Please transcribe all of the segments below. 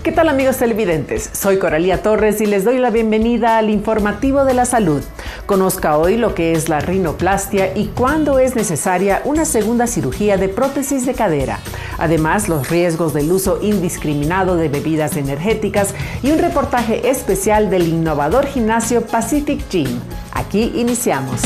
¿Qué tal, amigos televidentes? Soy Coralía Torres y les doy la bienvenida al informativo de la salud. Conozca hoy lo que es la rinoplastia y cuándo es necesaria una segunda cirugía de prótesis de cadera. Además, los riesgos del uso indiscriminado de bebidas energéticas y un reportaje especial del innovador gimnasio Pacific Gym. Aquí iniciamos.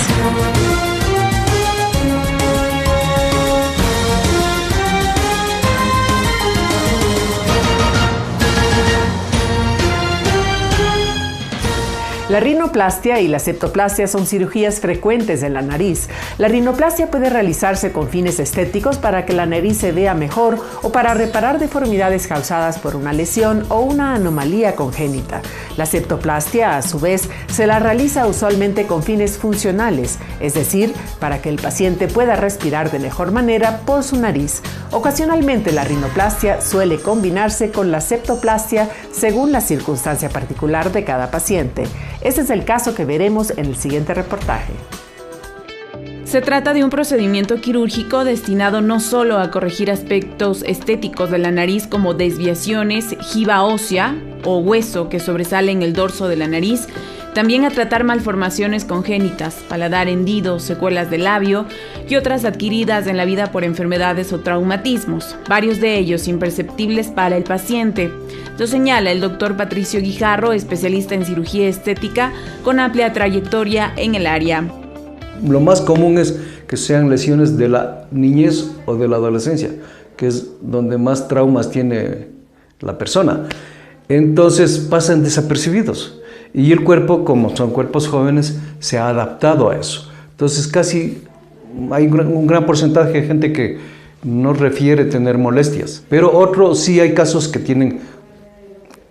La rinoplastia y la septoplastia son cirugías frecuentes en la nariz. La rinoplastia puede realizarse con fines estéticos para que la nariz se vea mejor o para reparar deformidades causadas por una lesión o una anomalía congénita. La septoplastia, a su vez, se la realiza usualmente con fines funcionales, es decir, para que el paciente pueda respirar de mejor manera por su nariz. Ocasionalmente, la rinoplastia suele combinarse con la septoplastia según la circunstancia particular de cada paciente. Este es el caso que veremos en el siguiente reportaje. Se trata de un procedimiento quirúrgico destinado no solo a corregir aspectos estéticos de la nariz como desviaciones, jiba ósea o hueso que sobresale en el dorso de la nariz, también a tratar malformaciones congénitas, paladar hendido, secuelas de labio y otras adquiridas en la vida por enfermedades o traumatismos, varios de ellos imperceptibles para el paciente. Lo señala el doctor Patricio Guijarro, especialista en cirugía estética con amplia trayectoria en el área. Lo más común es que sean lesiones de la niñez o de la adolescencia, que es donde más traumas tiene la persona. Entonces pasan desapercibidos. Y el cuerpo, como son cuerpos jóvenes, se ha adaptado a eso. Entonces casi hay un gran porcentaje de gente que no refiere tener molestias. Pero sí hay casos que tienen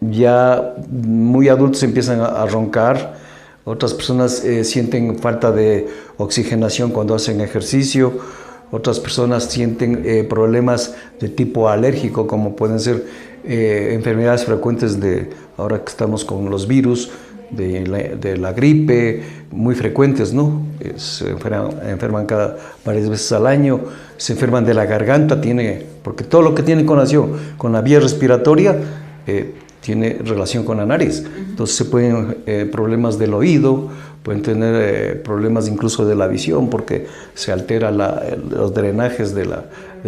ya muy adultos, empiezan a roncar. Otras personas sienten falta de oxigenación cuando hacen ejercicio. Otras personas sienten problemas de tipo alérgico, como pueden ser enfermedades frecuentes ahora que estamos con los virus, de la gripe, muy frecuentes, ¿no? Se enferman varias veces al año, se enferman de la garganta, porque todo lo que tiene con la vía respiratoria tiene relación con la nariz. Entonces se pueden problemas del oído, pueden tener problemas incluso de la visión porque se alteran los drenajes de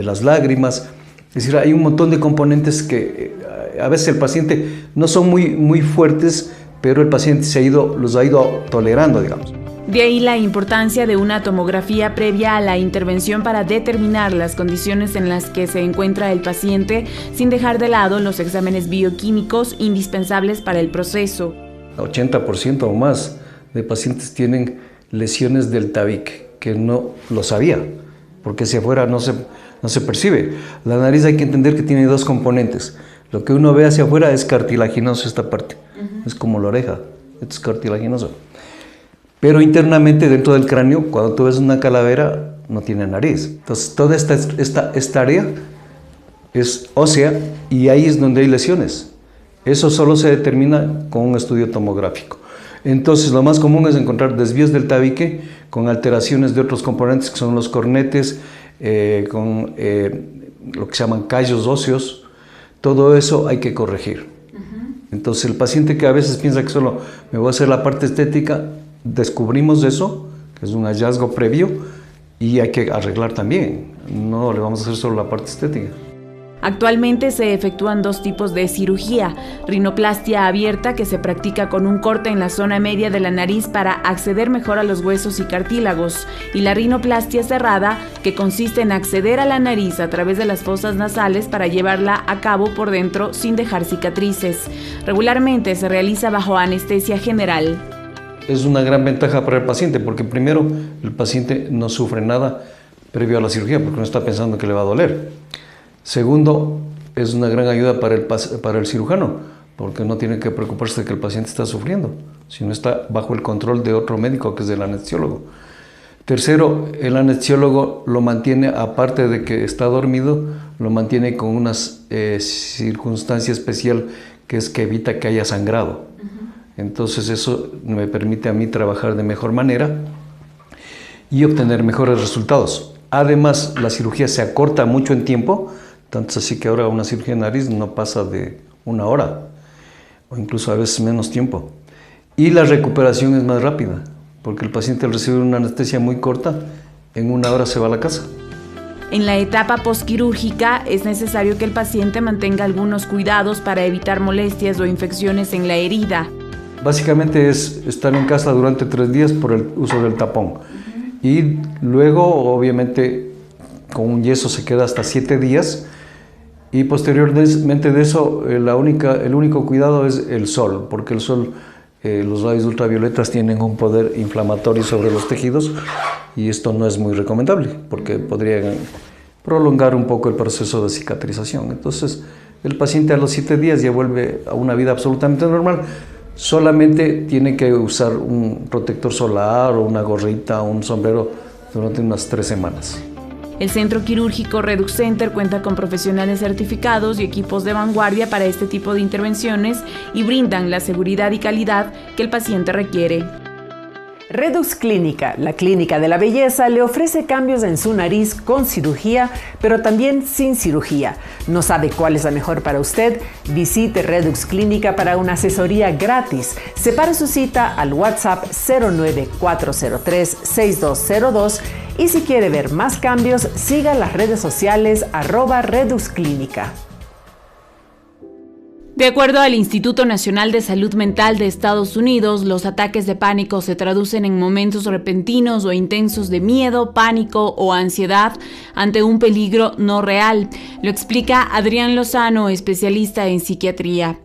las lágrimas. Es decir, hay un montón de componentes que a veces el paciente no son muy fuertes, pero el paciente los ha ido tolerando, digamos. De ahí la importancia de una tomografía previa a la intervención para determinar las condiciones en las que se encuentra el paciente, sin dejar de lado los exámenes bioquímicos indispensables para el proceso. 80% o más de pacientes tienen lesiones del tabique, que no lo sabía, porque hacia afuera no se percibe. La nariz hay que entender que tiene dos componentes. Lo que uno ve hacia afuera es cartilaginoso esta parte, es como la oreja, esto es cartilaginoso. Pero internamente dentro del cráneo, cuando tú ves una calavera, no tiene nariz. Entonces toda esta área es ósea y ahí es donde hay lesiones. Eso solo se determina con un estudio tomográfico. Entonces lo más común es encontrar desvíos del tabique con alteraciones de otros componentes que son los cornetes, con lo que se llaman callos óseos. Todo eso hay que corregir. Entonces el paciente que a veces piensa que solo me voy a hacer la parte estética, descubrimos eso, que es un hallazgo previo, y hay que arreglar también. No le vamos a hacer solo la parte estética. Actualmente se efectúan dos tipos de cirugía: rinoplastia abierta, que se practica con un corte en la zona media de la nariz para acceder mejor a los huesos y cartílagos, y la rinoplastia cerrada, que consiste en acceder a la nariz a través de las fosas nasales para llevarla a cabo por dentro sin dejar cicatrices. Regularmente se realiza bajo anestesia general. Es una gran ventaja para el paciente porque primero el paciente no sufre nada previo a la cirugía porque no está pensando que le va a doler. Segundo, es una gran ayuda para el cirujano porque no tiene que preocuparse de que el paciente está sufriendo, sino está bajo el control de otro médico que es el anestesiólogo. Tercero, el anestesiólogo lo mantiene, aparte de que está dormido, lo mantiene con una circunstancia especial que es que evita que haya sangrado. Entonces eso me permite a mí trabajar de mejor manera y obtener mejores resultados. Además, la cirugía se acorta mucho en tiempo, tanto es así que ahora una cirugía de nariz no pasa de 1 hora o incluso a veces menos tiempo. Y la recuperación es más rápida, porque el paciente al recibir una anestesia muy corta, en 1 hora se va a la casa. En la etapa postquirúrgica es necesario que el paciente mantenga algunos cuidados para evitar molestias o infecciones en la herida. Básicamente es estar en casa durante 3 días por el uso del tapón. Y luego, obviamente, con un yeso se queda hasta 7 días. Y posteriormente de eso, el único cuidado es el sol, porque el sol, los rayos ultravioletas tienen un poder inflamatorio sobre los tejidos y esto no es muy recomendable porque podría prolongar un poco el proceso de cicatrización. Entonces, el paciente a los 7 días ya vuelve a una vida absolutamente normal. Solamente tiene que usar un protector solar o una gorrita o un sombrero durante unas 3 semanas. El Centro Quirúrgico Redux Center cuenta con profesionales certificados y equipos de vanguardia para este tipo de intervenciones y brindan la seguridad y calidad que el paciente requiere. Redux Clínica, la clínica de la belleza, le ofrece cambios en su nariz con cirugía, pero también sin cirugía. ¿No sabe cuál es la mejor para usted? Visite Redux Clínica para una asesoría gratis. Separe su cita al WhatsApp 09403-6202 y si quiere ver más cambios, siga las redes sociales @ReduxClínica. De acuerdo al Instituto Nacional de Salud Mental de Estados Unidos, los ataques de pánico se traducen en momentos repentinos o intensos de miedo, pánico o ansiedad ante un peligro no real. Lo explica Adrián Lozano, especialista en psiquiatría.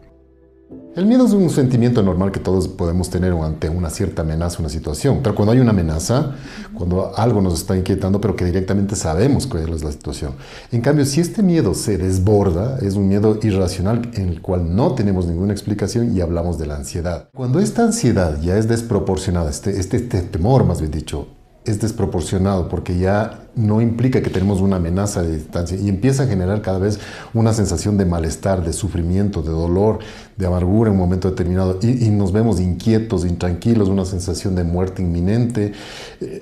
El miedo es un sentimiento normal que todos podemos tener ante una cierta amenaza, una situación. Pero cuando hay una amenaza, cuando algo nos está inquietando, pero que directamente sabemos cuál es la situación. En cambio, si este miedo se desborda, es un miedo irracional en el cual no tenemos ninguna explicación y hablamos de la ansiedad. Cuando esta ansiedad ya es desproporcionada, este temor más bien dicho, es desproporcionado porque ya no implica que tenemos una amenaza de distancia y empieza a generar cada vez una sensación de malestar, de sufrimiento, de dolor, de amargura en un momento determinado y nos vemos inquietos, intranquilos, una sensación de muerte inminente.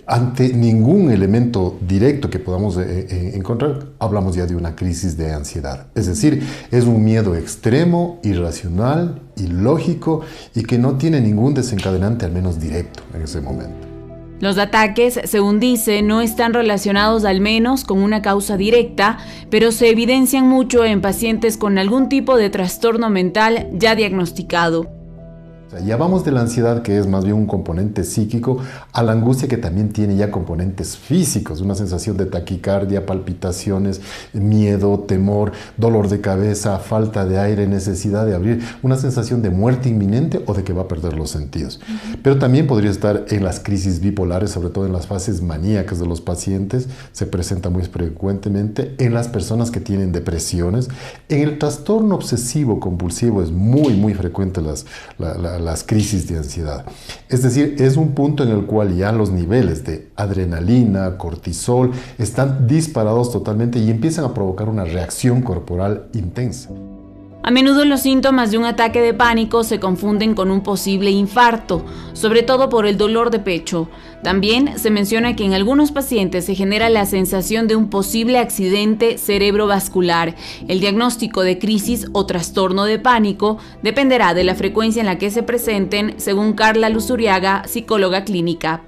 Ante ningún elemento directo que podamos encontrar, hablamos ya de una crisis de ansiedad. Es decir, es un miedo extremo, irracional, ilógico y que no tiene ningún desencadenante, al menos directo, en ese momento. Los ataques, según dice, no están relacionados al menos con una causa directa, pero se evidencian mucho en pacientes con algún tipo de trastorno mental ya diagnosticado. Ya vamos de la ansiedad, que es más bien un componente psíquico, a la angustia, que también tiene ya componentes físicos, una sensación de taquicardia, palpitaciones, miedo, temor, dolor de cabeza, falta de aire, necesidad de abrir, una sensación de muerte inminente o de que va a perder los sentidos. Pero también podría estar en las crisis bipolares, sobre todo en las fases maníacas de los pacientes, se presenta muy frecuentemente en las personas que tienen depresiones. En el trastorno obsesivo compulsivo es muy frecuente las crisis de ansiedad. Es decir, es un punto en el cual ya los niveles de adrenalina, cortisol están disparados totalmente y empiezan a provocar una reacción corporal intensa. A menudo los síntomas de un ataque de pánico se confunden con un posible infarto, sobre todo por el dolor de pecho. También se menciona que en algunos pacientes se genera la sensación de un posible accidente cerebrovascular. El diagnóstico de crisis o trastorno de pánico dependerá de la frecuencia en la que se presenten, según Carla Luzuriaga, psicóloga clínica.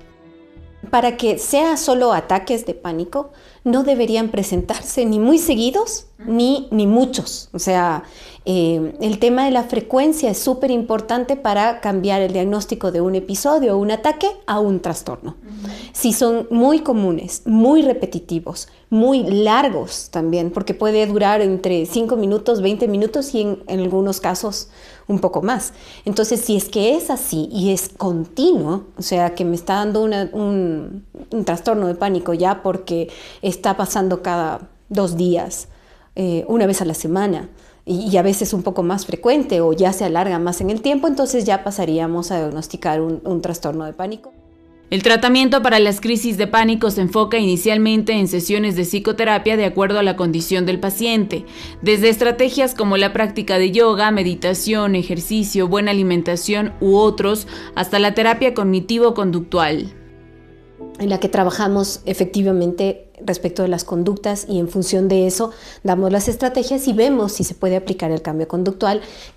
Para que sea solo ataques de pánico, no deberían presentarse ni muy seguidos ni muchos. O sea, el tema de la frecuencia es súper importante para cambiar el diagnóstico de un episodio o un ataque a un trastorno. Si son muy comunes, muy repetitivos, muy largos también, porque puede durar entre 5 minutos, 20 minutos y en algunos casos un poco más. Entonces, si es que es así y es continuo, o sea, que me está dando un trastorno de pánico ya porque está pasando cada 2 días, una vez a la semana, y a veces un poco más frecuente o ya se alarga más en el tiempo, entonces ya pasaríamos a diagnosticar un trastorno de pánico. El tratamiento para las crisis de pánico se enfoca inicialmente en sesiones de psicoterapia de acuerdo a la condición del paciente, desde estrategias como la práctica de yoga, meditación, ejercicio, buena alimentación u otros, hasta la terapia cognitivo-conductual. En la que trabajamos efectivamente respecto de las conductas, y en función de eso damos las estrategias y vemos si se puede aplicar el cambio conducto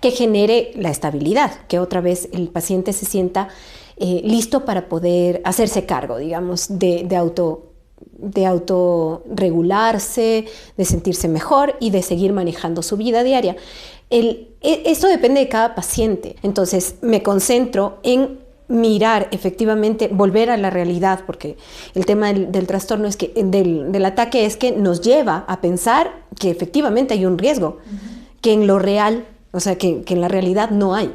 que genere la estabilidad, que otra vez el paciente se sienta listo para poder hacerse cargo, digamos, de autorregularse, de sentirse mejor y de seguir manejando su vida diaria. Esto depende de cada paciente. Entonces me concentro en mirar efectivamente, volver a la realidad, porque el tema del trastorno es que, del ataque es que nos lleva a pensar que efectivamente hay un riesgo, que en lo real, o sea, que en la realidad no hay.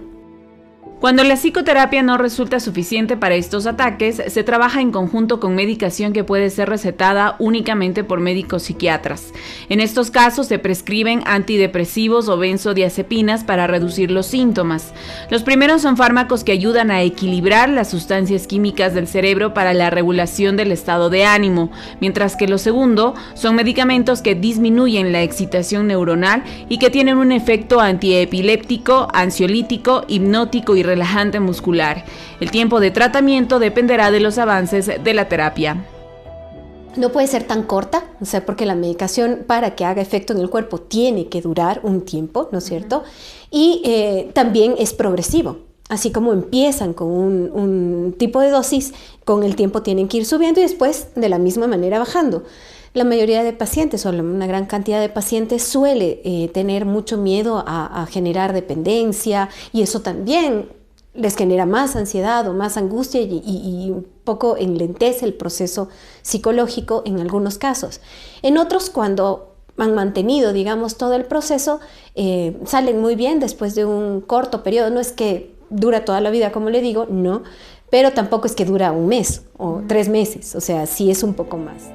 Cuando la psicoterapia no resulta suficiente para estos ataques, se trabaja en conjunto con medicación que puede ser recetada únicamente por médicos psiquiatras. En estos casos se prescriben antidepresivos o benzodiazepinas para reducir los síntomas. Los primeros son fármacos que ayudan a equilibrar las sustancias químicas del cerebro para la regulación del estado de ánimo, mientras que lo segundo son medicamentos que disminuyen la excitación neuronal y que tienen un efecto antiepiléptico, ansiolítico, hipnótico y relajante muscular. El tiempo de tratamiento dependerá de los avances de la terapia. No puede ser tan corta, o sea, porque la medicación, para que haga efecto en el cuerpo, tiene que durar un tiempo, ¿no es cierto? Y también es progresivo. Así como empiezan con un tipo de dosis, con el tiempo tienen que ir subiendo y después de la misma manera bajando. La mayoría de pacientes, o una gran cantidad de pacientes, suele tener mucho miedo a generar dependencia, y eso también les genera más ansiedad o más angustia y un poco enlentece el proceso psicológico en algunos casos. En otros, cuando han mantenido, digamos, todo el proceso, salen muy bien después de un corto periodo. No es que dura toda la vida, como le digo, no, pero tampoco es que dura un mes o 3 meses, o sea, sí es un poco más.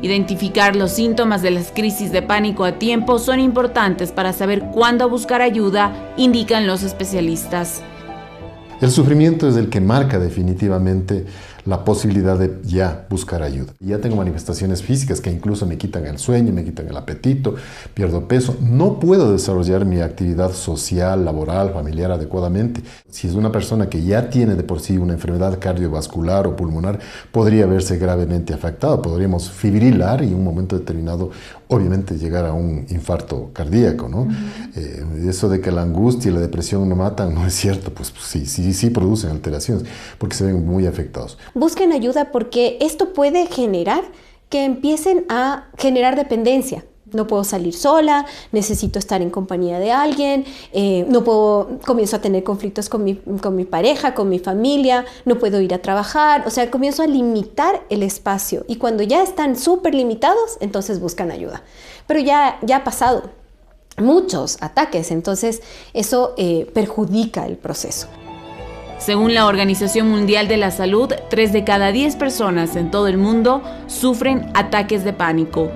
Identificar los síntomas de las crisis de pánico a tiempo son importantes para saber cuándo buscar ayuda, indican los especialistas. El sufrimiento es el que marca definitivamente la posibilidad de ya buscar ayuda. Ya tengo manifestaciones físicas que incluso me quitan el sueño, me quitan el apetito, pierdo peso. No puedo desarrollar mi actividad social, laboral, familiar adecuadamente. Si es una persona que ya tiene de por sí una enfermedad cardiovascular o pulmonar, podría verse gravemente afectado. Podríamos fibrilar y en un momento determinado, obviamente, llegar a un infarto cardíaco, ¿no? Eso de que la angustia y la depresión no matan, no es cierto. Pues sí producen alteraciones porque se ven muy afectados. Busquen ayuda, porque esto puede generar que empiecen a generar dependencia. No puedo salir sola, necesito estar en compañía de alguien, comienzo a tener conflictos con mi pareja, con mi familia, no puedo ir a trabajar, o sea, comienzo a limitar el espacio, y cuando ya están súper limitados, entonces buscan ayuda. Pero ya ha pasado muchos ataques, entonces eso perjudica el proceso. Según la Organización Mundial de la Salud, 3 de cada 10 personas en todo el mundo sufren ataques de pánico.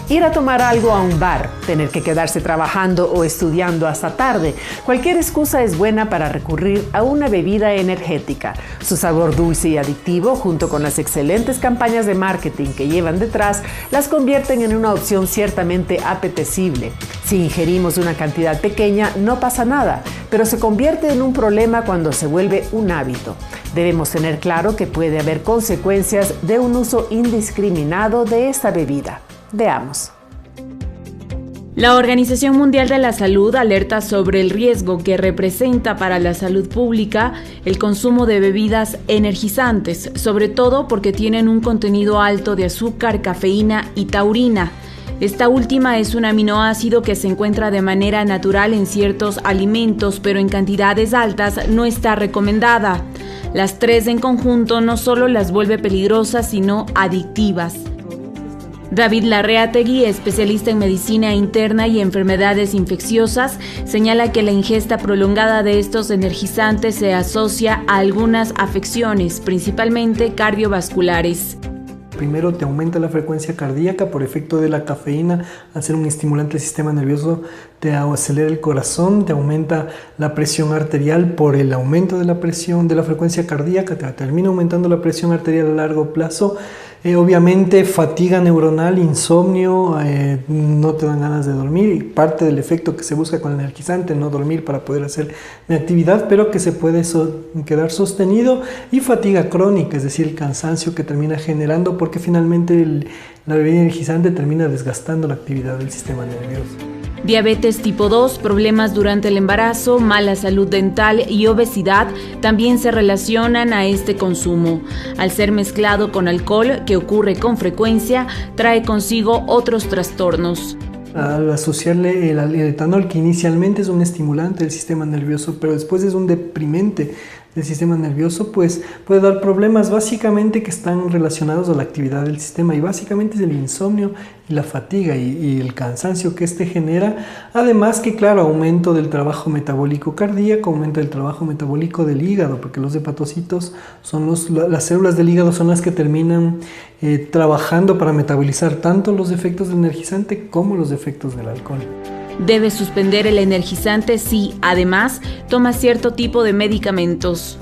Ir a tomar algo a un bar, tener que quedarse trabajando o estudiando hasta tarde. Cualquier excusa es buena para recurrir a una bebida energética. Su sabor dulce y adictivo, junto con las excelentes campañas de marketing que llevan detrás, las convierten en una opción ciertamente apetecible. Si ingerimos una cantidad pequeña, no pasa nada, pero se convierte en un problema cuando se vuelve un hábito. Debemos tener claro que puede haber consecuencias de un uso indiscriminado de esta bebida. Veamos. La Organización Mundial de la Salud alerta sobre el riesgo que representa para la salud pública el consumo de bebidas energizantes, sobre todo porque tienen un contenido alto de azúcar, cafeína y taurina. Esta última es un aminoácido que se encuentra de manera natural en ciertos alimentos, pero en cantidades altas no está recomendada. Las 3 en conjunto no solo las vuelve peligrosas, sino adictivas. David Larreategui, especialista en medicina interna y enfermedades infecciosas, señala que la ingesta prolongada de estos energizantes se asocia a algunas afecciones, principalmente cardiovasculares. Primero, te aumenta la frecuencia cardíaca por efecto de la cafeína. Al ser un estimulante del sistema nervioso, te acelera el corazón, te aumenta la presión arterial por el aumento de la presión de la frecuencia cardíaca, te termina aumentando la presión arterial a largo plazo. Obviamente fatiga neuronal, insomnio, no te dan ganas de dormir, y parte del efecto que se busca con el energizante, no dormir para poder hacer mi actividad, pero que se puede quedar sostenido, y fatiga crónica, es decir, el cansancio que termina generando porque finalmente la bebida energizante termina desgastando la actividad del sistema nervioso. Diabetes tipo 2, problemas durante el embarazo, mala salud dental y obesidad también se relacionan a este consumo. Al ser mezclado con alcohol, que ocurre con frecuencia, trae consigo otros trastornos. Al asociarle el etanol, que inicialmente es un estimulante del sistema nervioso, pero después es un deprimente del sistema nervioso, pues puede dar problemas básicamente que están relacionados a la actividad del sistema, y básicamente es el insomnio y la fatiga y el cansancio que este genera. Además que, claro, aumento del trabajo metabólico cardíaco, aumento del trabajo metabólico del hígado, porque los hepatocitos son las células del hígado son las que terminan trabajando para metabolizar tanto los efectos del energizante como los efectos del alcohol. Debe suspender el energizante si, además, toma cierto tipo de medicamentos.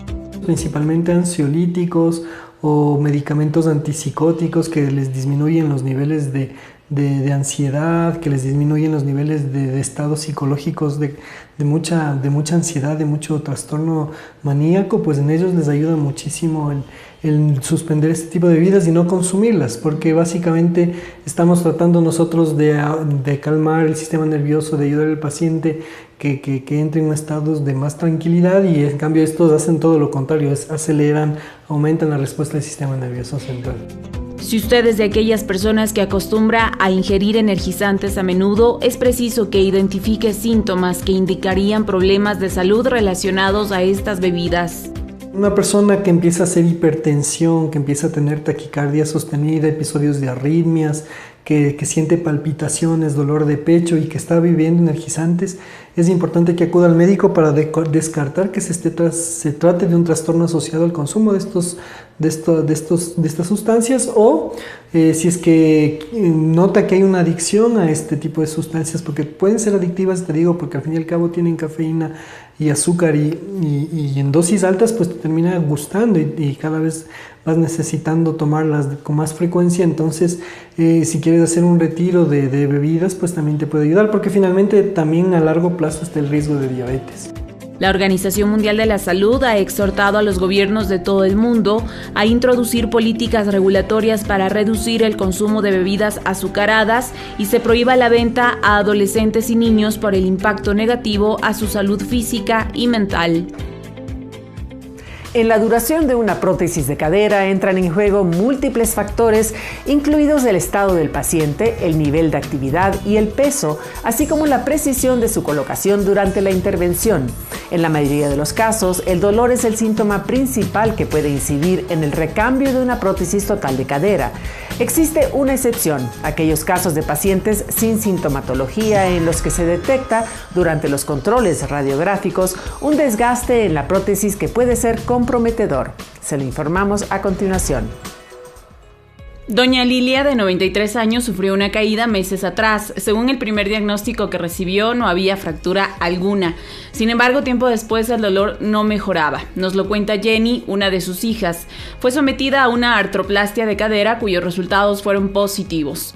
Principalmente ansiolíticos o medicamentos antipsicóticos que les disminuyen los niveles de ansiedad, que les disminuyen los niveles de estados psicológicos de mucha ansiedad, de mucho trastorno maníaco, pues en ellos les ayuda muchísimo el suspender este tipo de bebidas y no consumirlas, porque básicamente estamos tratando nosotros de calmar el sistema nervioso, de ayudar al paciente que entre en estados de más tranquilidad, y en cambio estos hacen todo lo contrario, aceleran, aumentan la respuesta del sistema nervioso central. Si usted es de aquellas personas que acostumbra a ingerir energizantes a menudo, es preciso que identifique síntomas que indicarían problemas de salud relacionados a estas bebidas. Una persona que empieza a hacer hipertensión, que empieza a tener taquicardia sostenida, episodios de arritmias, que siente palpitaciones, dolor de pecho y que está viviendo energizantes, es importante que acuda al médico para descartar que se trate de un trastorno asociado al consumo de estas sustancias, o si es que nota que hay una adicción a este tipo de sustancias, porque pueden ser adictivas, te digo, porque al fin y al cabo tienen cafeína y azúcar y en dosis altas pues te termina gustando y cada vez vas necesitando tomarlas con más frecuencia. Entonces si quieres hacer un retiro de bebidas, pues también te puede ayudar, porque finalmente también a largo plazo está el riesgo de diabetes. La Organización Mundial de la Salud ha exhortado a los gobiernos de todo el mundo a introducir políticas regulatorias para reducir el consumo de bebidas azucaradas y se prohíba la venta a adolescentes y niños por el impacto negativo a su salud física y mental. En la duración de una prótesis de cadera entran en juego múltiples factores, incluidos el estado del paciente, el nivel de actividad y el peso, así como la precisión de su colocación durante la intervención. En la mayoría de los casos, el dolor es el síntoma principal que puede incidir en el recambio de una prótesis total de cadera. Existe una excepción, aquellos casos de pacientes sin sintomatología en los que se detecta durante los controles radiográficos un desgaste en la prótesis que puede ser comprometedor. Se lo informamos a continuación. Doña Lilia, de 93 años, sufrió una caída meses atrás. Según el primer diagnóstico que recibió, no había fractura alguna. Sin embargo, tiempo después el dolor no mejoraba. Nos lo cuenta Jenny, una de sus hijas. Fue sometida a una artroplastia de cadera cuyos resultados fueron positivos.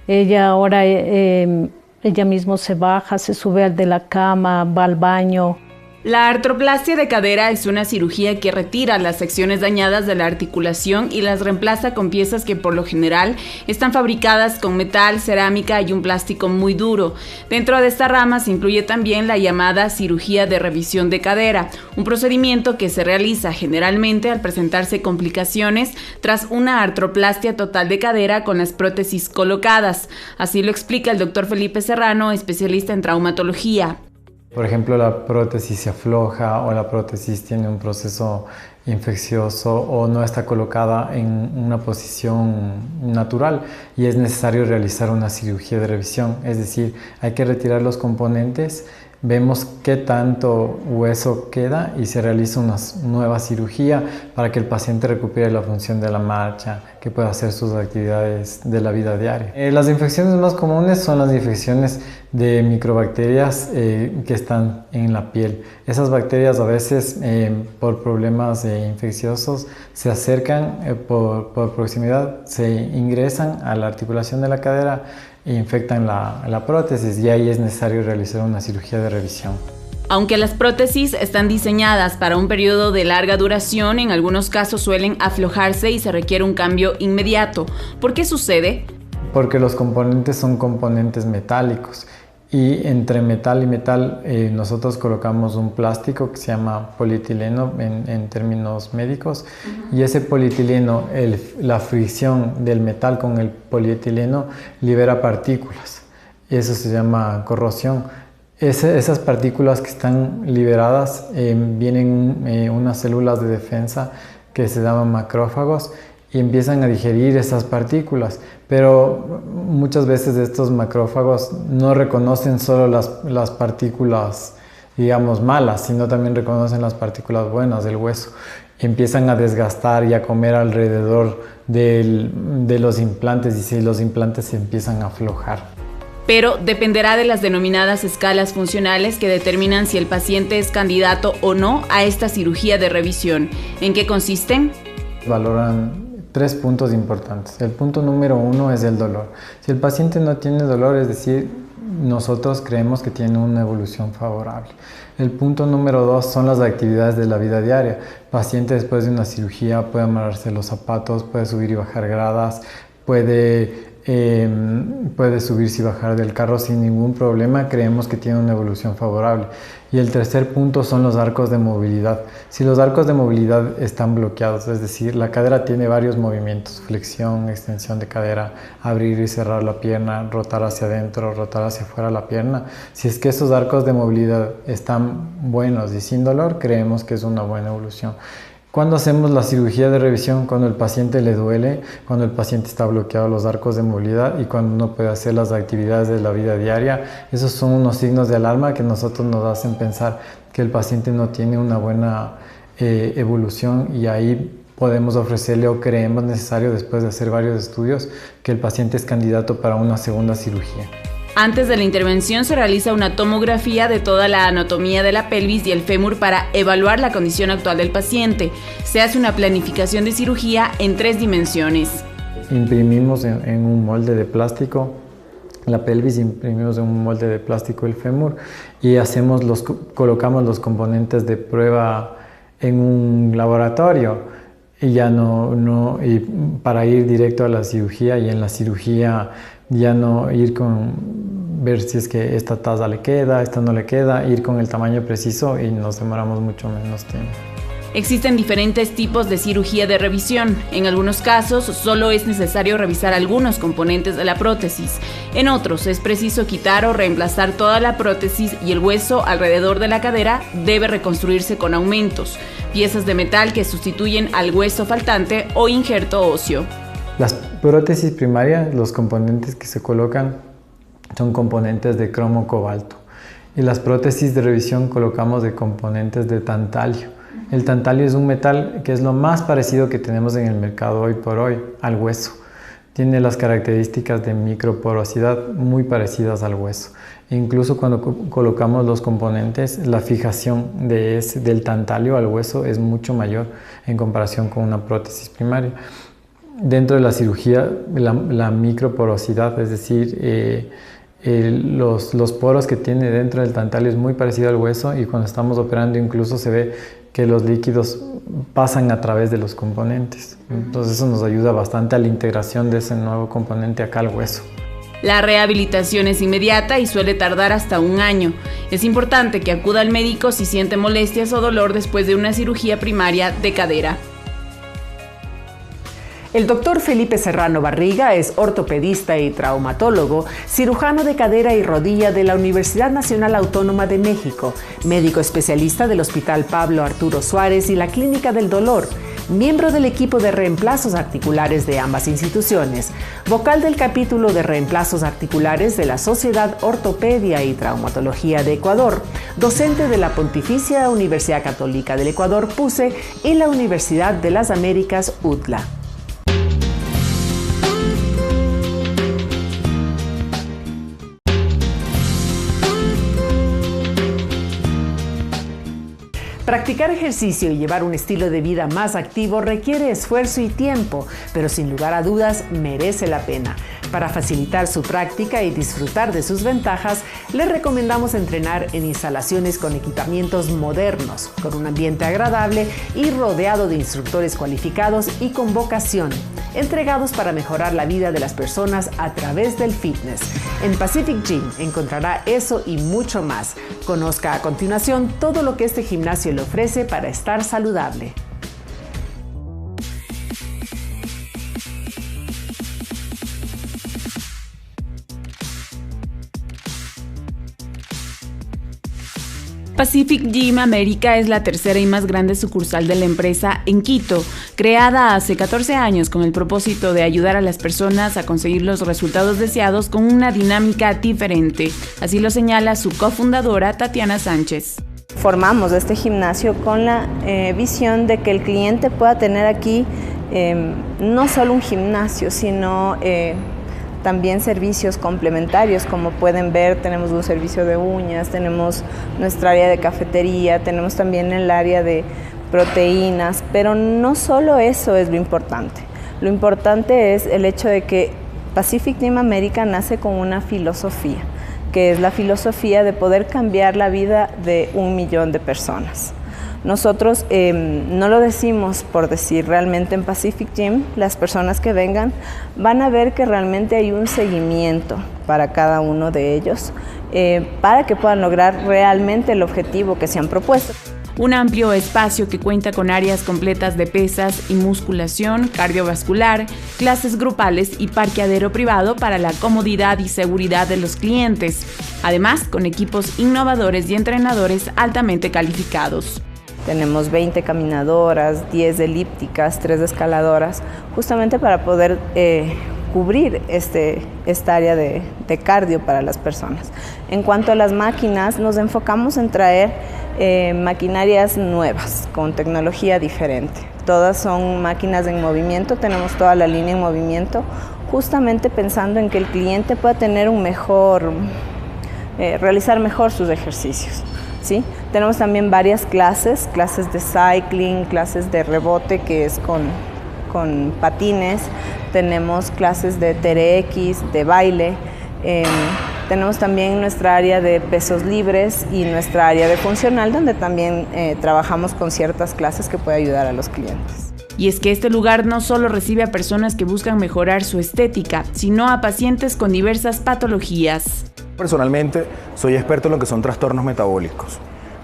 Ella ahora, ella misma se baja, se sube de la cama, va al baño. La artroplastia de cadera es una cirugía que retira las secciones dañadas de la articulación y las reemplaza con piezas que por lo general están fabricadas con metal, cerámica y un plástico muy duro. Dentro de esta rama se incluye también la llamada cirugía de revisión de cadera, un procedimiento que se realiza generalmente al presentarse complicaciones tras una artroplastia total de cadera con las prótesis colocadas. Así lo explica el doctor Felipe Serrano, especialista en traumatología. Por ejemplo, la prótesis se afloja o la prótesis tiene un proceso infeccioso o no está colocada en una posición natural y es necesario realizar una cirugía de revisión, es decir, hay que retirar los componentes, vemos qué tanto hueso queda y se realiza una nueva cirugía para que el paciente recupere la función de la marcha, que pueda hacer sus actividades de la vida diaria. Las infecciones más comunes son las infecciones de microbacterias que están en la piel. Esas bacterias a veces por problemas infecciosos se acercan por proximidad, se ingresan a la articulación de la cadera e infectan la prótesis, y ahí es necesario realizar una cirugía de revisión. Aunque las prótesis están diseñadas para un periodo de larga duración, en algunos casos suelen aflojarse y se requiere un cambio inmediato. ¿Por qué sucede? Porque los componentes son componentes metálicos, y entre metal y metal nosotros colocamos un plástico que se llama polietileno en términos médicos, y ese polietileno, la fricción del metal con el polietileno libera partículas, y eso se llama corrosión. Esas partículas que están liberadas vienen unas células de defensa que se llaman macrófagos y empiezan a digerir esas partículas, pero muchas veces estos macrófagos no reconocen solo las partículas, digamos, malas, sino también reconocen las partículas buenas del hueso. Empiezan a desgastar y a comer alrededor de los implantes, y si los implantes se empiezan a aflojar. Pero dependerá de las denominadas escalas funcionales que determinan si el paciente es candidato o no a esta cirugía de revisión. ¿En qué consisten? Valoran 3 puntos importantes. El punto número 1 es el dolor. Si el paciente no tiene dolor, es decir, nosotros creemos que tiene una evolución favorable. El punto número 2 son las actividades de la vida diaria. El paciente después de una cirugía puede amarrarse los zapatos, puede subir y bajar gradas, puede subirse y bajar del carro sin ningún problema. Creemos que tiene una evolución favorable. Y el tercer punto son los arcos de movilidad. Si los arcos de movilidad están bloqueados, es decir, la cadera tiene varios movimientos: flexión, extensión de cadera, abrir y cerrar la pierna, rotar hacia adentro, rotar hacia afuera la pierna. Si es que esos arcos de movilidad están buenos y sin dolor, creemos que es una buena evolución. Cuando hacemos la cirugía de revisión, cuando el paciente le duele, cuando el paciente está bloqueado los arcos de movilidad y cuando no puede hacer las actividades de la vida diaria, esos son unos signos de alarma que nosotros nos hacen pensar que el paciente no tiene una buena evolución, y ahí podemos ofrecerle, o creemos necesario después de hacer varios estudios, que el paciente es candidato para una segunda cirugía. Antes de la intervención se realiza una tomografía de toda la anatomía de la pelvis y el fémur para evaluar la condición actual del paciente. Se hace una planificación de cirugía en 3 dimensiones. Imprimimos en un molde de plástico la pelvis, imprimimos en un molde de plástico el fémur, y colocamos los componentes de prueba en un laboratorio, y y para ir directo a la cirugía, y en la cirugía ya no ver si es que esta taza le queda, esta no le queda, ir con el tamaño preciso, y nos demoramos mucho menos tiempo. Existen diferentes tipos de cirugía de revisión. En algunos casos solo es necesario revisar algunos componentes de la prótesis. En otros es preciso quitar o reemplazar toda la prótesis, y el hueso alrededor de la cadera debe reconstruirse con aumentos, piezas de metal que sustituyen al hueso faltante o injerto óseo. Las prótesis primarias, los componentes que se colocan son componentes de cromo cobalto, y las prótesis de revisión colocamos de componentes de tantalio. El tantalio es un metal que es lo más parecido que tenemos en el mercado hoy por hoy al hueso. Tiene las características de microporosidad muy parecidas al hueso. Incluso cuando colocamos los componentes, la fijación del tantalio al hueso es mucho mayor en comparación con una prótesis primaria. Dentro de la cirugía, la microporosidad, es decir, los poros que tiene dentro del tantalio es muy parecido al hueso, y cuando estamos operando incluso se ve que los líquidos pasan a través de los componentes. Entonces eso nos ayuda bastante a la integración de ese nuevo componente acá al hueso. La rehabilitación es inmediata y suele tardar hasta 1 año. Es importante que acuda al médico si siente molestias o dolor después de una cirugía primaria de cadera. El doctor Felipe Serrano Barriga es ortopedista y traumatólogo, cirujano de cadera y rodilla de la Universidad Nacional Autónoma de México, médico especialista del Hospital Pablo Arturo Suárez y la Clínica del Dolor, miembro del equipo de reemplazos articulares de ambas instituciones, vocal del capítulo de reemplazos articulares de la Sociedad Ortopedia y Traumatología de Ecuador, docente de la Pontificia Universidad Católica del Ecuador, PUCE, y la Universidad de las Américas, UTLA. Practicar ejercicio y llevar un estilo de vida más activo requiere esfuerzo y tiempo, pero sin lugar a dudas merece la pena. Para facilitar su práctica y disfrutar de sus ventajas, les recomendamos entrenar en instalaciones con equipamientos modernos, con un ambiente agradable y rodeado de instructores cualificados y con vocación, entregados para mejorar la vida de las personas a través del fitness. En Pacific Gym encontrará eso y mucho más. Conozca a continuación todo lo que este gimnasio le ofrece para estar saludable. Pacific Gym América es la tercera y más grande sucursal de la empresa en Quito, creada hace 14 años con el propósito de ayudar a las personas a conseguir los resultados deseados con una dinámica diferente. Así lo señala su cofundadora Tatiana Sánchez. Formamos este gimnasio con la visión de que el cliente pueda tener aquí no solo un gimnasio, sino también servicios complementarios. Como pueden ver, tenemos un servicio de uñas, tenemos nuestra área de cafetería, tenemos también el área de proteínas, pero no solo eso es lo importante. Lo importante es el hecho de que Pacific Gym América nace con una filosofía, que es la filosofía de poder cambiar la vida de 1 millón de personas. Nosotros no lo decimos por decir, realmente en Pacific Gym las personas que vengan van a ver que realmente hay un seguimiento para cada uno de ellos para que puedan lograr realmente el objetivo que se han propuesto. Un amplio espacio que cuenta con áreas completas de pesas y musculación, cardiovascular, clases grupales y parqueadero privado para la comodidad y seguridad de los clientes. Además, con equipos innovadores y entrenadores altamente calificados. Tenemos 20 caminadoras, 10 elípticas, 3 escaladoras, justamente para poder cubrir esta área de cardio para las personas. En cuanto a las máquinas, nos enfocamos en traer maquinarias nuevas, con tecnología diferente. Todas son máquinas en movimiento, tenemos toda la línea en movimiento, justamente pensando en que el cliente pueda tener realizar mejor sus ejercicios. ¿Sí? Tenemos también varias clases de cycling, clases de rebote que es con patines, tenemos clases de TRX, de baile, tenemos también nuestra área de pesos libres y nuestra área de funcional, donde también trabajamos con ciertas clases que puede ayudar a los clientes. Y es que este lugar no solo recibe a personas que buscan mejorar su estética, sino a pacientes con diversas patologías. Personalmente soy experto en lo que son trastornos metabólicos.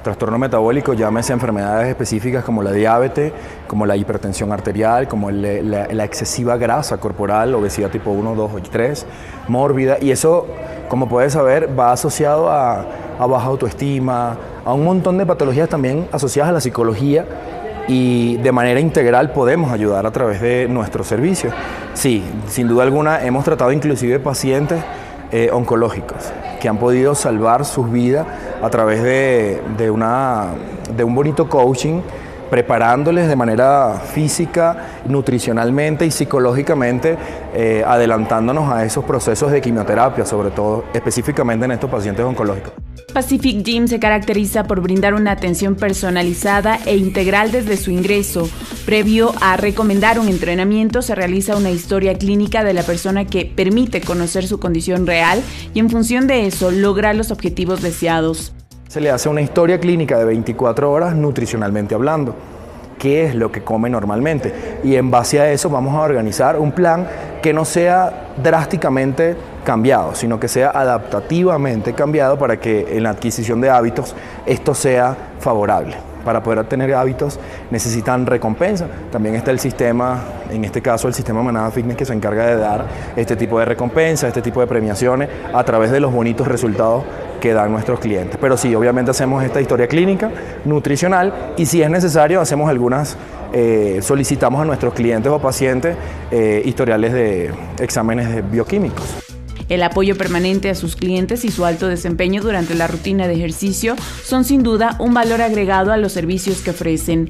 Trastornos metabólicos, llámese enfermedades específicas como la diabetes, como la hipertensión arterial, como la excesiva grasa corporal, obesidad tipo 1, 2 y 3, mórbida. Y eso, como puedes saber, va asociado a baja autoestima, a un montón de patologías también asociadas a la psicología. Y de manera integral podemos ayudar a través de nuestros servicios. Sí, sin duda alguna hemos tratado inclusive pacientes oncológicos que han podido salvar sus vidas a través de un bonito coaching, preparándoles de manera física, nutricionalmente y psicológicamente, adelantándonos a esos procesos de quimioterapia, sobre todo específicamente en estos pacientes oncológicos. Pacific Gym se caracteriza por brindar una atención personalizada e integral desde su ingreso. Previo a recomendar un entrenamiento, se realiza una historia clínica de la persona que permite conocer su condición real y en función de eso logra los objetivos deseados. Se le hace una historia clínica de 24 horas nutricionalmente hablando. ¿Qué es lo que come normalmente? Y en base a eso vamos a organizar un plan que no sea drásticamente cambiado, sino que sea adaptativamente cambiado para que en la adquisición de hábitos esto sea favorable. Para poder obtener hábitos necesitan recompensa. También está el sistema, en este caso el sistema Manada Fitness, que se encarga de dar este tipo de recompensa, este tipo de premiaciones a través de los bonitos resultados que dan nuestros clientes. Pero sí, obviamente hacemos esta historia clínica, nutricional, y si es necesario hacemos solicitamos a nuestros clientes o pacientes historiales de exámenes de bioquímicos. El apoyo permanente a sus clientes y su alto desempeño durante la rutina de ejercicio son sin duda un valor agregado a los servicios que ofrecen.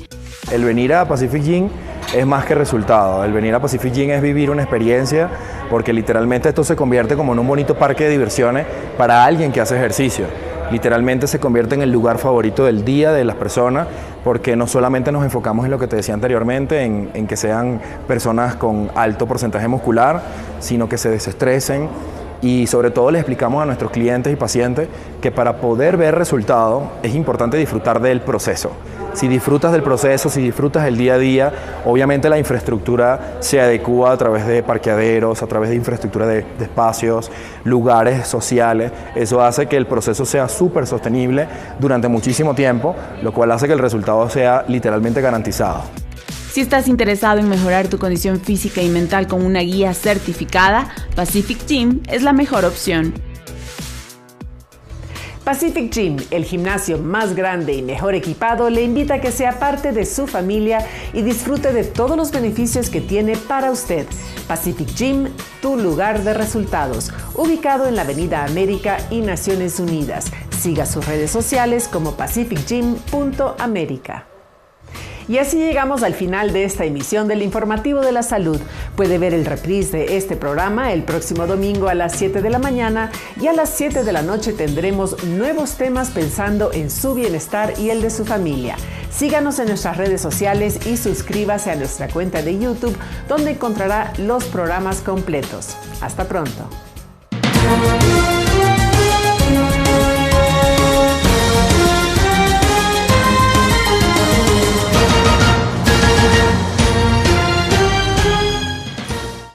El venir a Pacific Gym es más que resultado. El venir a Pacific Gym es vivir una experiencia, porque literalmente esto se convierte como en un bonito parque de diversiones para alguien que hace ejercicio. Literalmente se convierte en el lugar favorito del día de las personas, porque no solamente nos enfocamos en lo que te decía anteriormente, en que sean personas con alto porcentaje muscular, sino que se desestresen. Y sobre todo les explicamos a nuestros clientes y pacientes que para poder ver resultados es importante disfrutar del proceso. Si disfrutas del proceso, si disfrutas del día a día, obviamente la infraestructura se adecúa a través de parqueaderos, a través de infraestructura de espacios, lugares sociales. Eso hace que el proceso sea súper sostenible durante muchísimo tiempo, lo cual hace que el resultado sea literalmente garantizado. Si estás interesado en mejorar tu condición física y mental con una guía certificada, Pacific Gym es la mejor opción. Pacific Gym, el gimnasio más grande y mejor equipado, le invita a que sea parte de su familia y disfrute de todos los beneficios que tiene para usted. Pacific Gym, tu lugar de resultados, ubicado en la Avenida América y Naciones Unidas. Siga sus redes sociales como pacificgym.america. Y así llegamos al final de esta emisión del Informativo de la Salud. Puede ver el reprise de este programa el próximo domingo a las 7 de la mañana y a las 7 de la noche tendremos nuevos temas pensando en su bienestar y el de su familia. Síganos en nuestras redes sociales y suscríbase a nuestra cuenta de YouTube, donde encontrará los programas completos. Hasta pronto.